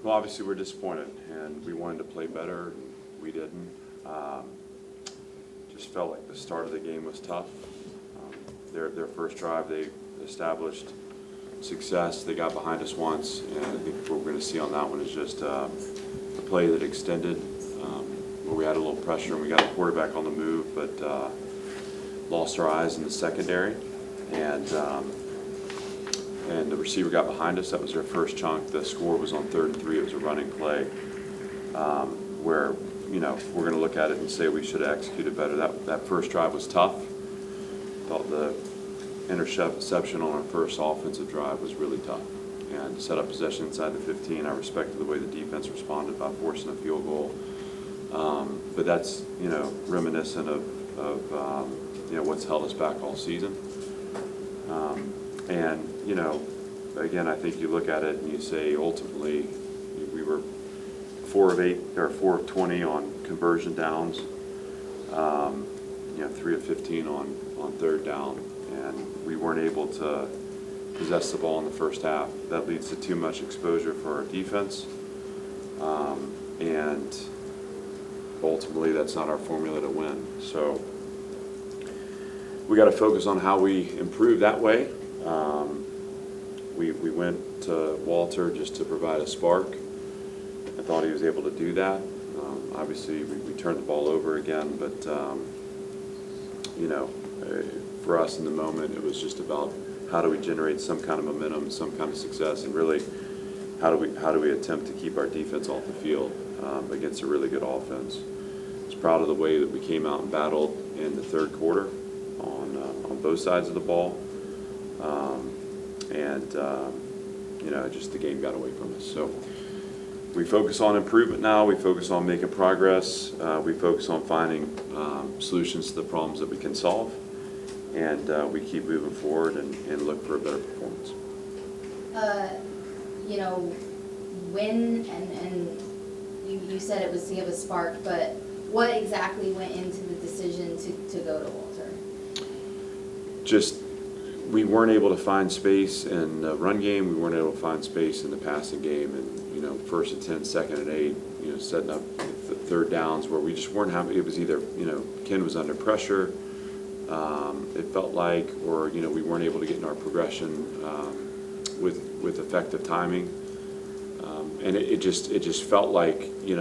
Well, obviously we're disappointed, and we wanted to play better, and we didn't. Just felt like the start of the game was tough. Their first drive, they established success. They got behind us once, and I think what we're going to see on that one is just a play that extended, where we had a little pressure and we got a quarterback on the move, but lost our eyes in the secondary, and the receiver got behind us. That was their first chunk. The score was on 3rd and 3. It was a running play, where we're going to look at it and say we should have executed better. That first drive was tough. Felt the interception on our first offensive drive was really tough, and set up possession inside the 15. I respected the way the defense responded by forcing a field goal, but that's reminiscent of what's held us back all season. And again, I think you look at it and you say ultimately we were 4 of 8 or 4 of 20 on conversion downs, 3 of 15 on 3rd down, and we weren't able to possess the ball in the first half. That leads to too much exposure for our defense, and ultimately that's not our formula to win. So we got to focus on how we improve that way. We went to Walter just to provide a spark. I thought he was able to do that. Obviously, we turned the ball over again, but for us in the moment, it was just about how do we generate some kind of momentum, some kind of success, and really how do we attempt to keep our defense off the field against a really good offense. I was proud of the way that we came out and battled in the 3rd quarter on both sides of the ball. Just the game got away from us. So we focus on improvement now. We focus on making progress. We focus on finding solutions to the problems that we can solve. And we keep moving forward and look for a better performance. When, and you said it was to give a spark, but what exactly went into the decision to go to Walter? Just we weren't able to find space in the run game. We weren't able to find space in the passing game. And, 1st and 10, 2nd and 8, setting up 3rd downs where we just weren't having, it was either, Ken was under pressure, it felt like, or, we weren't able to get in our progression with effective timing. And it just felt like, we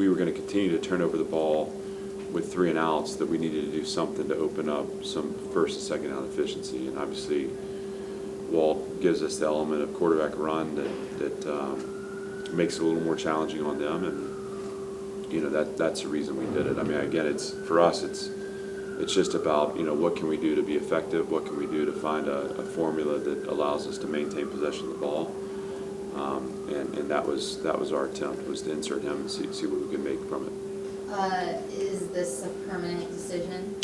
were going to continue to turn over the ball with 3 and outs, that we needed to do something to open up some 1st and 2nd down efficiency. And obviously, Walt gives us the element of quarterback run that makes it a little more challenging on them, and that's the reason we did it. I mean, again, for us, it's just about what can we do to be effective, what can we do to find a formula that allows us to maintain possession of the ball, and that was our attempt, was to insert him and see what we could make from it. Is this a permanent decision?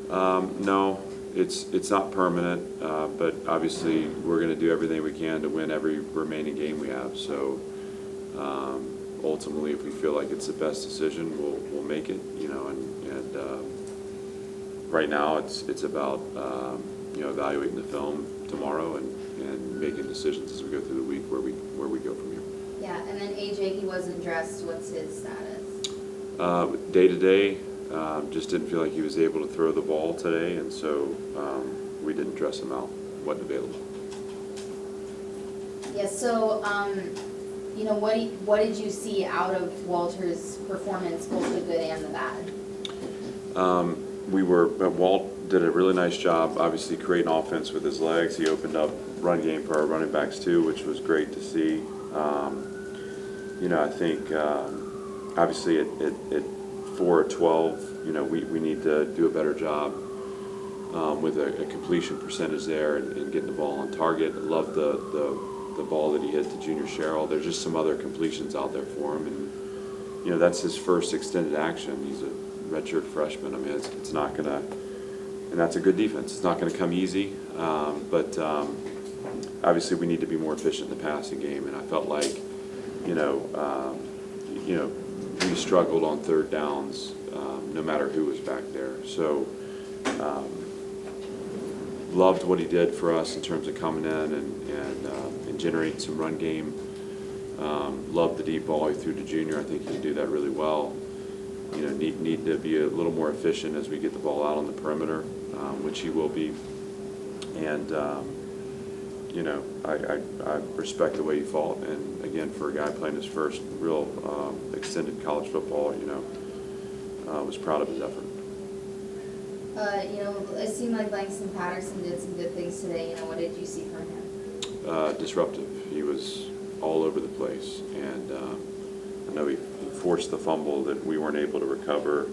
No, it's not permanent, but obviously we're going to do everything we can to win every remaining game we have. So ultimately, if we feel like it's the best decision, we'll make it. And right now it's about evaluating the film tomorrow and making decisions as we go through the week where we go from here. Yeah, and then AJ, he wasn't dressed. What's his status? Day to day, just didn't feel like he was able to throw the ball today, and so we didn't dress him out. Wasn't available. Yeah. So, what did you see out of Walter's performance, both the good and the bad? Walt did a really nice job, obviously creating offense with his legs. He opened up run game for our running backs too, which was great to see. I think obviously at 4 or 12, we need to do a better job with a completion percentage there and getting the ball on target. I love the ball that he hit to Junior Sherrill. There's just some other completions out there for him, and that's his first extended action. He's a redshirt freshman. I mean, it's not gonna, and that's a good defense. It's not gonna come easy, but obviously we need to be more efficient in the passing game. And I felt like, we struggled on 3rd downs, no matter who was back there. So loved what he did for us in terms of coming in and generating some run game Love the deep ball he threw to Junior. I think he can do that really well. Need to be a little more efficient as we get the ball out on the perimeter, which he will be. And I respect the way he fought. And again, for a guy playing his first real extended college football, was proud of his effort. It seemed like Langston Patterson did some good things today. What did you see from him? Disruptive. He was all over the place, and I know he forced the fumble that we weren't able to recover.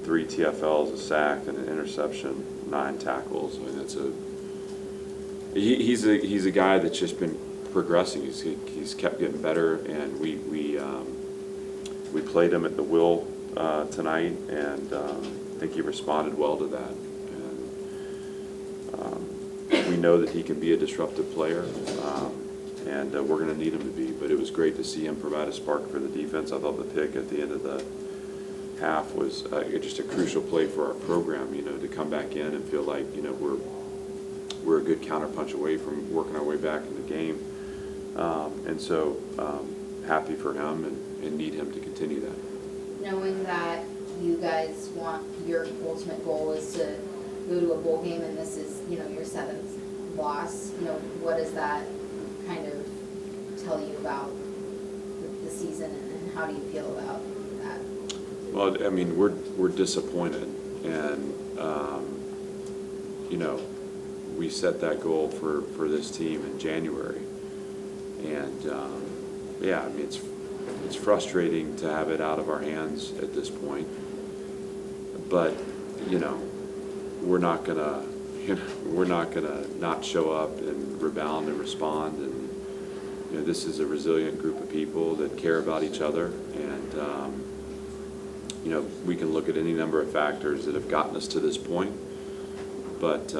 3 TFLs, a sack, and an interception, 9 tackles. I mean, he's a guy that's just been progressing. He's kept getting better, and we played him at the will tonight, and I think he responded well to that. And we know that he can be a disruptive player, and we're going to need him to be. But it was great to see him provide a spark for the defense. I thought the pick at the end of the half was just a crucial play for our program, to come back in and feel like, we're a good counterpunch away from working our way back in the game. And so happy for him and need him to continue that. Knowing that you guys want, your ultimate goal is to go to a bowl game, and this is, your 7th loss, what does that kind of tell you about the season, and how do you feel about that? Well, I mean, we're disappointed, and we set that goal for this team in January, and I mean, it's frustrating to have it out of our hands at this point, but we're not gonna not show up and rebound and respond. And this is a resilient group of people that care about each other, and we can look at any number of factors that have gotten us to this point, but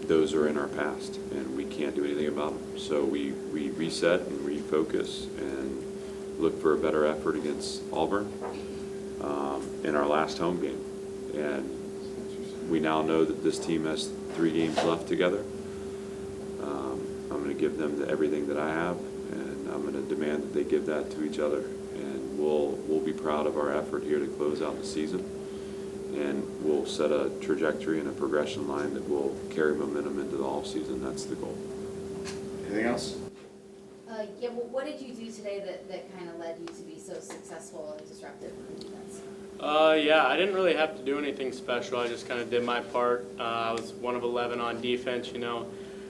those are in our past, and we can't do anything about them. So we reset and refocus and look for a better effort against Auburn in our last home game. And we now know that this team has 3 games left together. I'm going to give them everything that I have, and I'm going to demand that they give that to each other. And we'll be proud of our effort here to close out the season. And we'll set a trajectory and a progression line that will carry momentum into the offseason. That's the goal. Anything else? What did you do today that kind of led you to be so successful and disruptive in defense? I didn't really have to do anything special. I just kind of did my part. I was 1 of 11 on defense.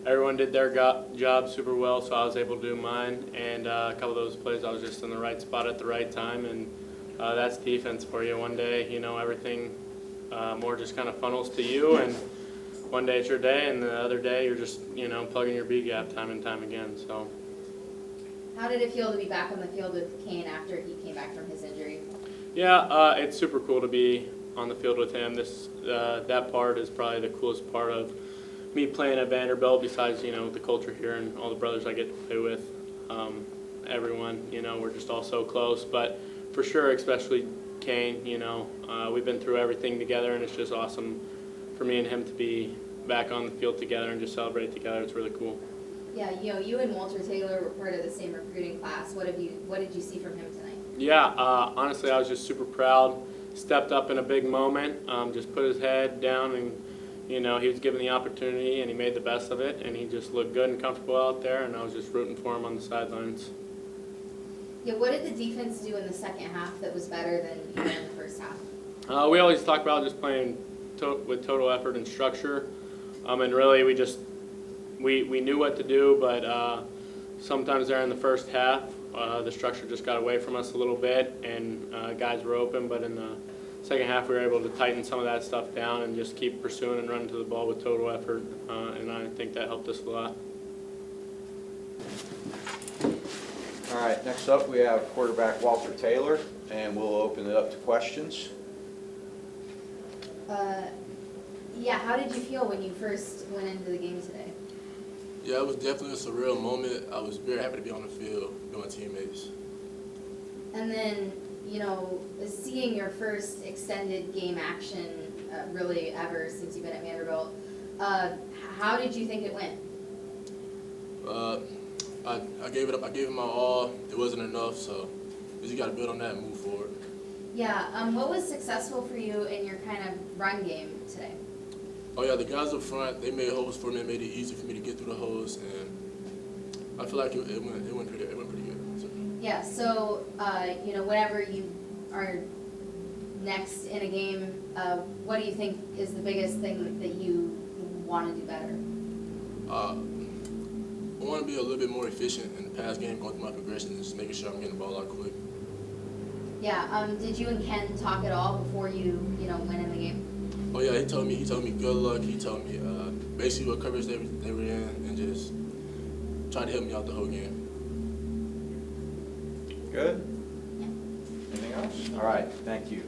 Everyone did their job super well, so I was able to do mine. And a couple of those plays, I was just in the right spot at the right time, and that's defense for you. One day, everything more just kind of funnels to you, and one day it's your day, and the other day you're just, plugging your B gap time and time again. So. How did it feel to be back on the field with Kane after he came back from his injury? Yeah, it's super cool to be on the field with him. That part is probably the coolest part of me playing at Vanderbilt, besides, the culture here and all the brothers I get to play with. Everyone, we're just all so close. But for sure, especially Kane, we've been through everything together, and it's just awesome for me and him to be back on the field together and just celebrate together. It's really cool. Yeah, you and Walter Taylor were part of the same recruiting class. What did you see from him tonight? Yeah, honestly, I was just super proud. Stepped up in a big moment, just put his head down, and he was given the opportunity, and he made the best of it, and he just looked good and comfortable out there, and I was just rooting for him on the sidelines. Yeah, what did the defense do in the second half that was better than in the first half? We always talk about just playing with total effort and structure, and really we knew what to do, but sometimes there in the first half, the structure just got away from us a little bit, and guys were open. But in the second half, we were able to tighten some of that stuff down and just keep pursuing and running to the ball with total effort, and I think that helped us a lot. All right, next up we have quarterback Walter Taylor, and we'll open it up to questions. How did you feel when you first went into the game today? Yeah, it was definitely a surreal moment. I was very happy to be on the field with my teammates. And then, seeing your first extended game action really ever since you've been at Vanderbilt, how did you think it went? I gave it up. I gave it my all. It wasn't enough, so we just got to build on that and move forward. Yeah, what was successful for you in your kind of run game today? Oh yeah, the guys up front, they made holes for me. It made it easy for me to get through the holes, and I feel like it went pretty good. So. Yeah, so, whenever you are next in a game, what do you think is the biggest thing that you want to do better? I want to be a little bit more efficient in the pass game, going through my progressions, and just making sure I'm getting the ball out quick. Yeah, did you and Ken talk at all before you went in the game? Oh yeah, he told me good luck. He told me basically what coverage they were in, and just tried to help me out the whole game. Good? Anything else? All right, thank you.